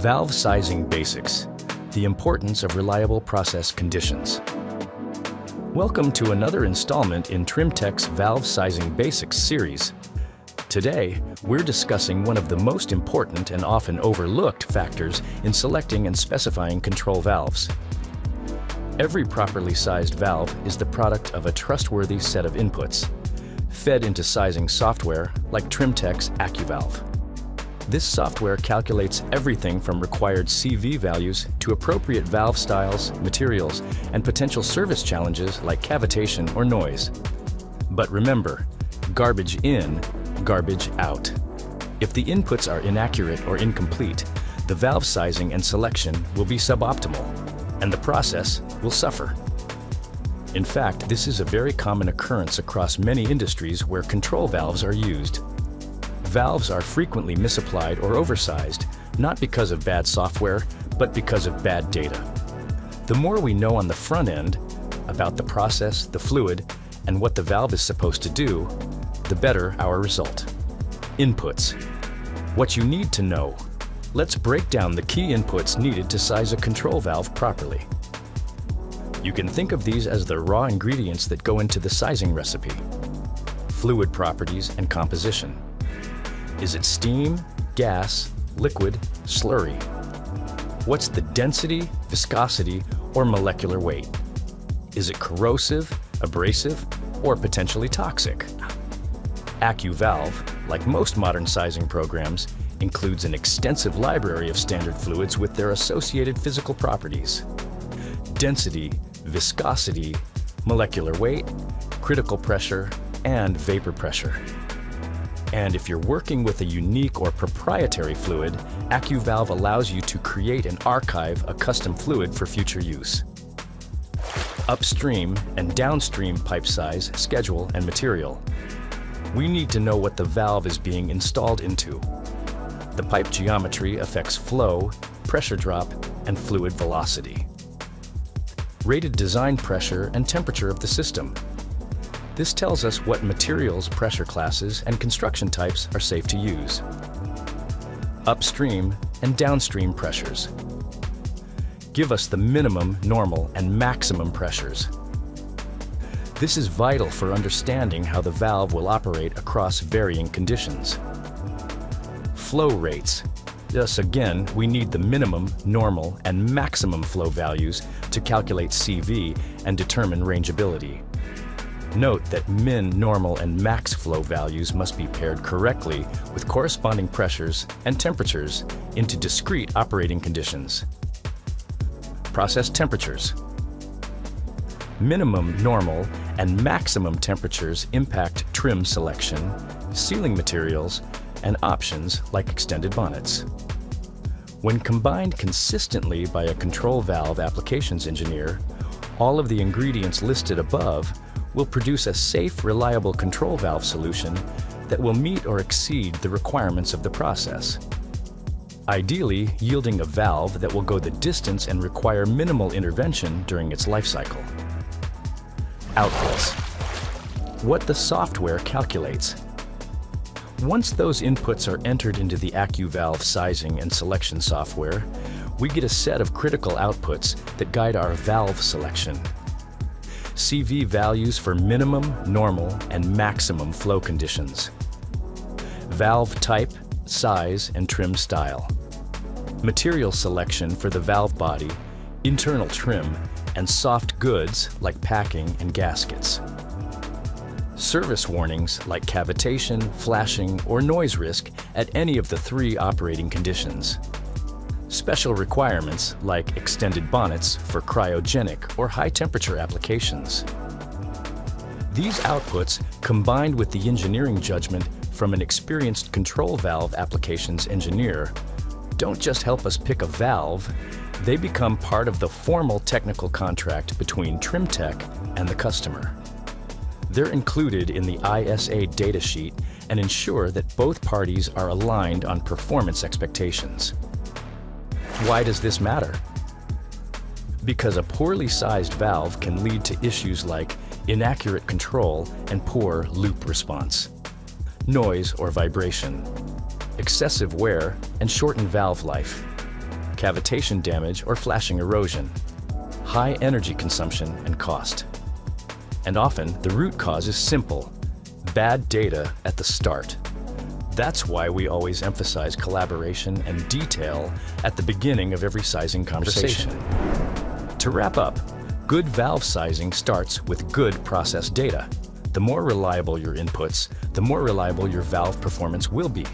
Valve sizing basics, the importance of reliable process conditions. Welcome to another installment in Trimteck's Valve Sizing Basics series. Today, we're discussing one of the most important and often overlooked factors in selecting and specifying control valves. Every properly sized valve is the product of a trustworthy set of inputs, fed into sizing software like Trimteck's AccuValve. This software calculates everything from required CV values to appropriate valve styles, materials, and potential service challenges like cavitation or noise. But remember, garbage in, garbage out. If the inputs are inaccurate or incomplete, the valve sizing and selection will be suboptimal, and the process will suffer. In fact, this is a very common occurrence across many industries where control valves are used. Valves are frequently misapplied or oversized, not because of bad software, but because of bad data. The more we know on the front end about the process, the fluid, and what the valve is supposed to do, the better our result. Inputs. What you need to know. Let's break down the key inputs needed to size a control valve properly. You can think of these as the raw ingredients that go into the sizing recipe. Fluid properties and composition. Is it steam, gas, liquid, slurry? What's the density, viscosity, or molecular weight? Is it corrosive, abrasive, or potentially toxic? AccuValve, like most modern sizing programs, includes an extensive library of standard fluids with their associated physical properties. Density, viscosity, molecular weight, critical pressure, and vapor pressure. And if you're working with a unique or proprietary fluid, AccuValve allows you to create and archive a custom fluid for future use. Upstream and downstream pipe size, schedule, and material. We need to know what the valve is being installed into. The pipe geometry affects flow, pressure drop, and fluid velocity. Rated design pressure and temperature of the system. This tells us what materials, pressure classes, and construction types are safe to use. Upstream and downstream pressures. Give us the minimum, normal, and maximum pressures. This is vital for understanding how the valve will operate across varying conditions. Flow rates. Thus again, we need the minimum, normal, and maximum flow values to calculate CV and determine rangeability. Note that min, normal, and max flow values must be paired correctly with corresponding pressures and temperatures into discrete operating conditions. Process temperatures. Minimum, normal, and maximum temperatures impact trim selection, sealing materials, and options like extended bonnets. When combined consistently by a control valve applications engineer, all of the ingredients listed above will produce a safe, reliable control valve solution that will meet or exceed the requirements of the process. Ideally, yielding a valve that will go the distance and require minimal intervention during its life cycle. Outputs. What the software calculates. Once those inputs are entered into the AccuValve sizing and selection software, we get a set of critical outputs that guide our valve selection. CV values for minimum, normal, and maximum flow conditions. Valve type, size, and trim style. Material selection for the valve body, internal trim, and soft goods like packing and gaskets. Service warnings like cavitation, flashing, or noise risk at any of the three operating conditions. Special requirements like extended bonnets for cryogenic or high-temperature applications. These outputs, combined with the engineering judgment from an experienced control valve applications engineer, don't just help us pick a valve, they become part of the formal technical contract between Trimteck and the customer. They're included in the ISA datasheet and ensure that both parties are aligned on performance expectations. Why does this matter? Because a poorly sized valve can lead to issues like inaccurate control and poor loop response, noise or vibration, excessive wear, and shortened valve life. cavitation damage or flashing erosion, high energy consumption and cost. And often, the root cause is simple: bad data at the start. That's why we always emphasize collaboration and detail at the beginning of every sizing conversation. To wrap up, good valve sizing starts with good process data. The more reliable your inputs, the more reliable your valve performance will be.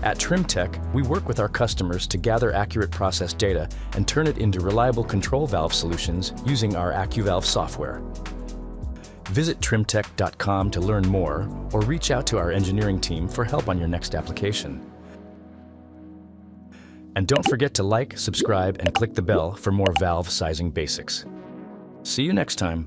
At Trimteck, we work with our customers to gather accurate process data and turn it into reliable control valve solutions using our AccuValve software. Visit trimteck.com to learn more or reach out to our engineering team for help on your next application. And don't forget to like, subscribe, and click the bell for more valve sizing basics. See you next time.